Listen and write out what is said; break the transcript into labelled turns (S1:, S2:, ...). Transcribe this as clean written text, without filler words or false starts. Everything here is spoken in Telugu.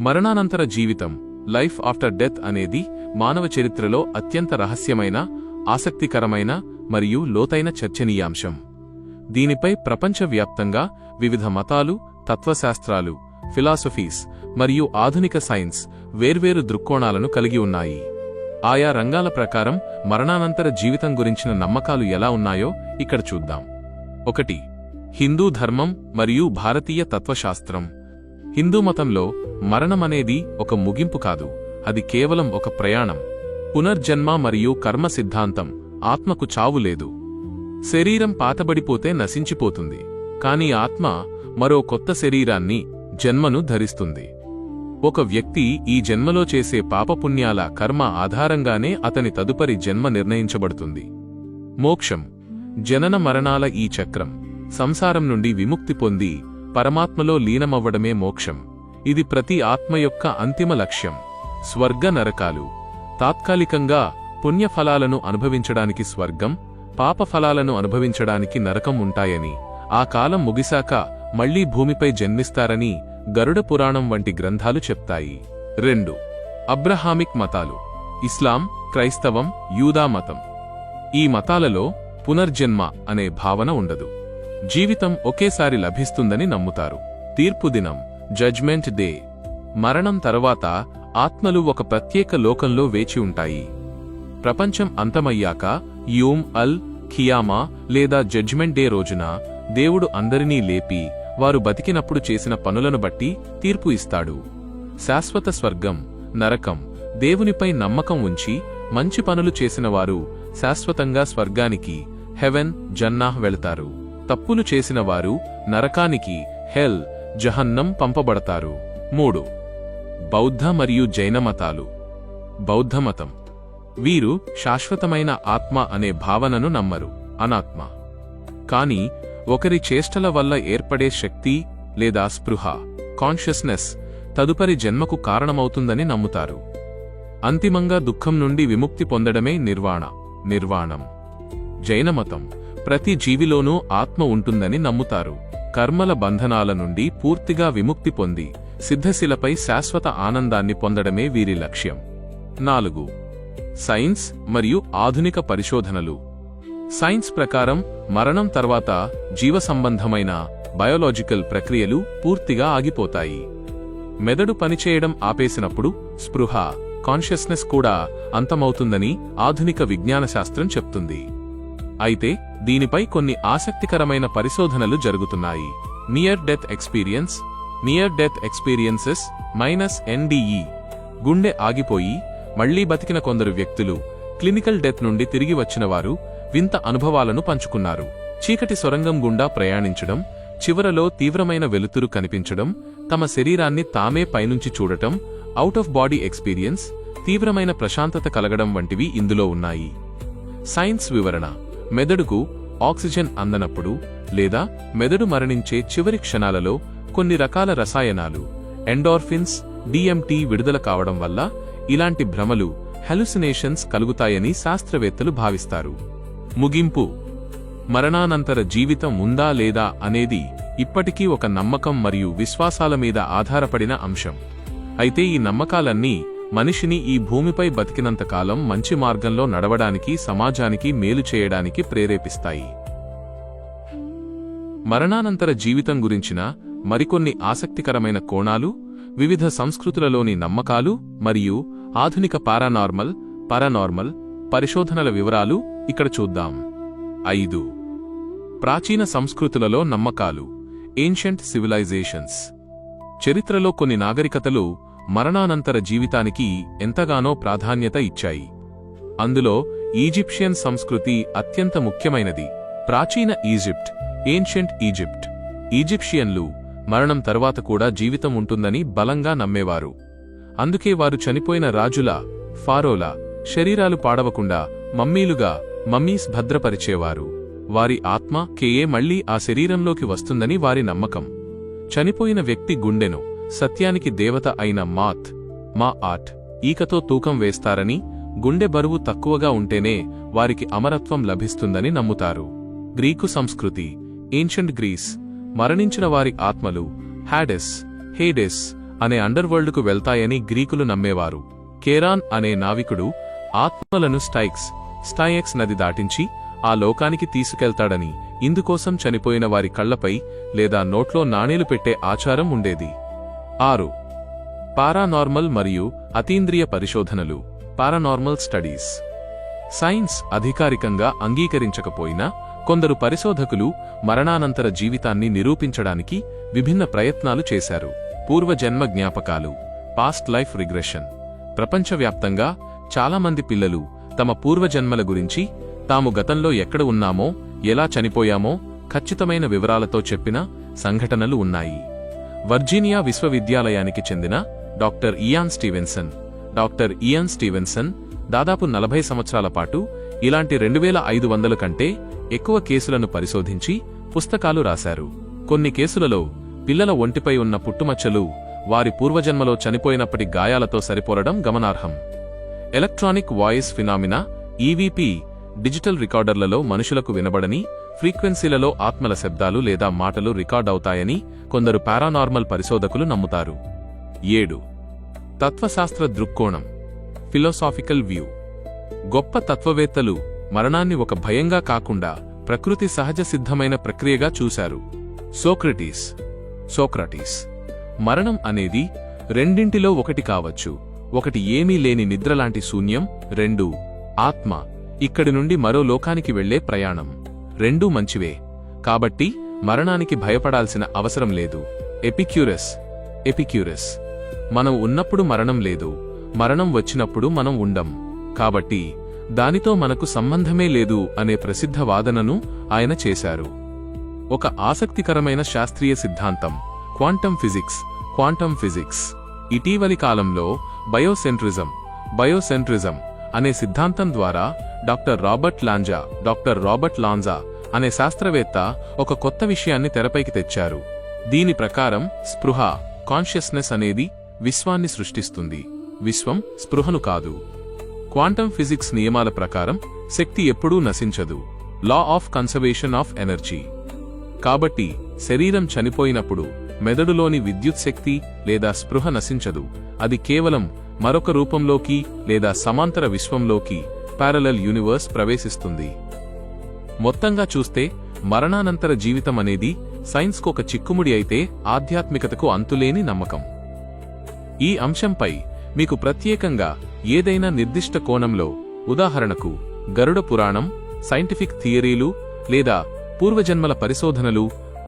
S1: మరణానంతర జీవితం, లైఫ్ ఆఫ్టర్ డెత్ అనేది మానవ చరిత్రలో అత్యంత రహస్యమైన, ఆసక్తికరమైన మరియు లోతైన చర్చనీయాంశం. దీనిపై ప్రపంచవ్యాప్తంగా వివిధ మతాలు, తత్వశాస్త్రాలు, ఫిలాసఫీస్ మరియు ఆధునిక సైన్స్ వేర్వేరు దృక్కోణాలను కలిగి ఉన్నాయి. ఆయా రంగాల ప్రకారం మరణానంతర జీవితం గురించిన నమ్మకాలు ఎలా ఉన్నాయో ఇక్కడ చూద్దాం. 1. హిందూ ధర్మం మరియు భారతీయ తత్వశాస్త్రం. హిందూ మతంలో మరణమనేది ఒక ముగింపు కాదు, అది కేవలం ఒక ప్రయాణం. పునర్జన్మ మరియు కర్మ సిద్ధాంతం, ఆత్మకు చావు లేదు. శరీరం పాతబడిపోతే నశించిపోతుంది, కాని ఆత్మ మరో కొత్త శరీరాన్ని, జన్మను ధరిస్తుంది. ఒక వ్యక్తి ఈ జన్మలో చేసే పాపపుణ్యాల కర్మ ఆధారంగానే అతని తదుపరి జన్మ నిర్ణయించబడుతుంది. మోక్షం, జనన మరణాల ఈ చక్రం, సంసారం నుండి విముక్తి పొంది పరమాత్మలో లీనమవ్వడమే మోక్షం. ఇది ప్రతి ఆత్మ యొక్క అంతిమ లక్ష్యం. స్వర్గ నరకాలు, తాత్కాలికంగా పుణ్యఫలాలను అనుభవించడానికి స్వర్గం, పాపఫలాలను అనుభవించడానికి నరకం ఉంటాయని, ఆ కాలం ముగిశాక మళ్లీ భూమిపై జన్మిస్తారని గరుడ పురాణం వంటి గ్రంథాలు చెప్తాయి. 2. అబ్రహామిక్ మతాలు. ఇస్లాం, క్రైస్తవం, యూదా మతం. ఈ మతాలలో పునర్జన్మ అనే భావన ఉండదు. జీవితం ఒకేసారి లభిస్తుందని నమ్ముతారు. తీర్పు దినం, జడ్జ్మెంట్ డే. మరణం తరువాత ఆత్మలు ఒక ప్రత్యేక లోకంలో వేచి ఉంటాయి. ప్రపంచం అంతమయ్యాక యూమ్ అల్ ఖియామా లేదా జడ్జ్మెంట్ డే రోజున దేవుడు అందరినీ లేపి వారు బతికినప్పుడు చేసిన పనులను బట్టి తీర్పు ఇస్తాడు. శాశ్వత స్వర్గం, నరకం. దేవునిపై నమ్మకం ఉంచి మంచి పనులు చేసినవారు శాశ్వతంగా స్వర్గానికి, హెవెన్, జన్నాహ్ వెళతారు. తప్పులు చేసినవారు నరకానికి, హెల్, జహన్నం పంపబడతారు. 3. బౌద్ధ మరియు జైన మతాలు. బౌద్ధమతం. వీరు శాశ్వతమైన ఆత్మ అనే భావనను నమ్మరు, అనాత్మ. కాని ఒకరి చేష్టల వల్ల ఏర్పడే శక్తి లేదా స్పృహ, కాన్షియస్నెస్ తదుపరి జన్మకు కారణమవుతుందని నమ్ముతారు. అంతిమంగా దుఃఖం నుండి విముక్తి పొందడమే నిర్వాణం. జైనమతం. ప్రతి జీవిలోనూ ఆత్మ ఉంటుందని నమ్ముతారు. కర్మల బంధనాల నుండి పూర్తిగా విముక్తి పొంది సిద్ధశిలపై శాశ్వత ఆనందాన్ని పొందడమే వీరి లక్ష్యం. 4. సైన్స్ మరియు ఆధునిక పరిశోధనలు. సైన్స్ ప్రకారం మరణం తర్వాత జీవసంబంధమైన బయోలాజికల్ ప్రక్రియలు పూర్తిగా ఆగిపోతాయి. మెదడు పనిచేయడం ఆపేసినప్పుడు స్పృహ, కాన్షియస్నెస్ కూడా అంతమవుతుందని ఆధునిక విజ్ఞానశాస్త్రం చెప్తుంది. అయితే దీనిపై కొన్ని ఆసక్తికరమైన పరిశోధనలు జరుగుతున్నాయి. Near death experiences -NDE. గుండె ఆగిపోయి మళ్లీ బతికిన కొందరు వ్యక్తులు, క్లినికల్ డెత్ నుండి తిరిగి వచ్చినవారు వింత అనుభవాలను పంచుకున్నారు. చీకటి సొరంగం గుండా ప్రయాణించడం, చివరలో తీవ్రమైన వెలుతురు కనిపించడం, తమ శరీరాన్ని తామే పైనుంచి చూడటం, అవుట్ ఆఫ్ బాడీ ఎక్స్పీరియన్స్, తీవ్రమైన ప్రశాంతత కలగడం వంటివి ఇందులో ఉన్నాయి. సైన్స్ వివరణ. మెదడుకు ఆక్సిజన్ అందనప్పుడు లేదా మెదడు మరణించే చివరి క్షణాలలో కొన్ని రకాల రసాయనాలు, ఎండార్ఫిన్స్, DMT విడుదల కావడం వల్ల ఇలాంటి భ్రమలు, హెలుసినేషన్స్ కలుగుతాయని శాస్త్రవేత్తలు భావిస్తారు. ముగింపు. మరణానంతర జీవితం ఉందా లేదా అనేది ఇప్పటికీ ఒక నమ్మకం మరియు విశ్వాసాల మీద ఆధారపడిన అంశం. అయితే ఈ నమ్మకాలన్నీ మనిషిని ఈ భూమిపై బతికినంతకాలం మంచి మార్గంలో నడవడానికి, సమాజానికి మేలు చేయడానికి ప్రేరేపిస్తాయి. మరణానంతర జీవితం గురించిన మరికొన్ని ఆసక్తికరమైన కోణాలు, వివిధ సంస్కృతులలోని నమ్మకాలు మరియు ఆధునిక పారానార్మల్ పరిశోధనల వివరాలు ఇక్కడ చూద్దాం. 5. ప్రాచీన సంస్కృతులలో నమ్మకాలు. Ancient civilisations. చరిత్రలో కొన్ని నాగరికతలు మరణానంతర జీవితానికి ఎంతగానో ప్రాధాన్యత ఇచ్చాయి. అందులో ఈజిప్షియన్ సంస్కృతి అత్యంత ముఖ్యమైనది. ప్రాచీన ఈజిప్ట్, ఏన్షియంట్ ఈజిప్ట్. ఈజిప్షియన్లు మరణం తరువాత కూడా జీవితం ఉంటుందని బలంగా నమ్మేవారు. అందుకే వారు చనిపోయిన రాజుల, ఫారోల శరీరాలు పాడవకుండా మమ్మీస్ భద్రపరిచేవారు. వారి ఆత్మ మళ్లీ ఆ శరీరంలోకి వస్తుందని వారి నమ్మకం. చనిపోయిన వ్యక్తి గుండెను సత్యానికి దేవత అయిన మాఆట్ ఈకతో తూకం వేస్తారని, గుండె బరువు తక్కువగా ఉంటేనే వారికి అమరత్వం లభిస్తుందని నమ్ముతారు. గ్రీకు సంస్కృతి. Ancient Greece. మరణించిన వారి ఆత్మలు హేడెస్ అనే అండర్వరల్డ్కు వెళ్తాయని గ్రీకులు నమ్మేవారు. కేరాన్ అనే నావికుడు ఆత్మలను స్టైక్స్ నది దాటించి ఆ లోకానికి తీసుకెళ్తాడని, ఇందుకోసం చనిపోయిన వారి కళ్లపై లేదా నోట్లో నాణేలు పెట్టే ఆచారం ఉండేది. 6. పారానార్మల్ మరియు అతీంద్రియ పరిశోధనలు, పారానార్మల్ స్టడీస్. సైన్స్ అధికారికంగా అంగీకరించకపోయినా కొందరు పరిశోధకులు మరణానంతర జీవితాన్ని నిరూపించడానికి విభిన్న ప్రయత్నాలు చేశారు. పూర్వజన్మ జ్ఞాపకాలు, పాస్ట్ లైఫ్ రిగ్రెషన్. ప్రపంచవ్యాప్తంగా చాలామంది పిల్లలు తమ పూర్వజన్మల గురించి, తాము గతంలో ఎక్కడ ఉన్నామో, ఎలా చనిపోయామో ఖచ్చితమైన వివరాలతో చెప్పిన సంఘటనలు ఉన్నాయి. వర్జీనియా విశ్వవిద్యాలయానికి చెందిన డాక్టర్ ఇయాన్ స్టీవెన్సన్ దాదాపు 40 సంవత్సరాల పాటు ఇలాంటి 2500 కంటే ఎక్కువ కేసులను పరిశోధించి పుస్తకాలు రాశారు. కొన్ని కేసులలో పిల్లల ఒంటిపై ఉన్న పుట్టుమచ్చలు వారి పూర్వజన్మలో చనిపోయినప్పటి గాయాలతో సరిపోలడం గమనార్హం. Electronic voice phenomena, EVP, digital రికార్డర్లలో మనుషులకు వినబడని ఫ్రీక్వెన్సీలలో ఆత్మల శబ్దాలు లేదా మాటలు రికార్డవుతాయని కొందరు పారానార్మల్ పరిశోధకులు నమ్ముతారు. 7. తత్వశాస్త్ర దృక్కోణం, ఫిలాసాఫికల్ వ్యూ. గొప్ప తత్వవేత్తలు మరణాన్ని ఒక భయంగా కాకుండా ప్రకృతి సహజ సిద్ధమైన ప్రక్రియగా చూశారు. సోక్రటీస్ మరణం అనేది రెండింటిలో ఒకటి కావచ్చు. ఒకటి ఏమీ లేని నిద్రలాంటి శూన్యం, 2 ఆత్మ, ఇక్కడి నుండి మరో లోకానికి వెళ్లే ప్రయాణం. రెండూ మంచివే, కాబట్టి మరణానికి భయపడాల్సిన అవసరం లేదు. ఎపిక్యూరస్ మనం ఉన్నప్పుడు మరణం లేదు, మరణం వచ్చినప్పుడు మనం ఉండం, కాబట్టి దానితో మనకు సంబంధమే లేదు అనే ప్రసిద్ధ వాదనను ఆయన చేశారు. ఒక ఆసక్తికరమైన శాస్త్రీయ సిద్ధాంతం క్వాంటం ఫిజిక్స్. ఇటీవలి కాలంలో బయోసెంట్రిజం అనే సిద్ధాంతం ద్వారా డాక్టర్ రాబర్ట్ లాంజా అనే శాస్త్రవేత్త ఒక కొత్త విషయాన్ని తెరపైకి తెచ్చారు. దీని ప్రకారం స్పృహ, కాన్షియస్నెస్ అనేది విశ్వాన్ని సృష్టిస్తుంది, విశ్వం స్పృహను కాదు. క్వాంటం ఫిజిక్స్ నియమాల ప్రకారం శక్తి ఎప్పుడూ నశించదు, law of conservation of energy. కాబట్టి శరీరం చనిపోయినప్పుడు మెదడులోని విద్యుత్ శక్తి లేదా స్పృహ నశించదు, అది కేవలం మరొక రూపంలోకి లేదా సమాంతర విశ్వంలోకి, పారలల్ యూనివర్స్ ప్రవేశిస్తుంది. మొత్తంగా చూస్తే మరణానంతర జీవితం అనేది సైన్స్కొక చిక్కుముడి అయితే ఆధ్యాత్మికతకు అంతులేని నమ్మకం. ఈ అంశంపై మీకు ప్రత్యేకంగా ఏదైనా నిర్దిష్ట కోణంలో, ఉదాహరణకు గరుడ పురాణం, సైంటిఫిక్ థియరీలు లేదా పూర్వజన్మల పరిశోధనలు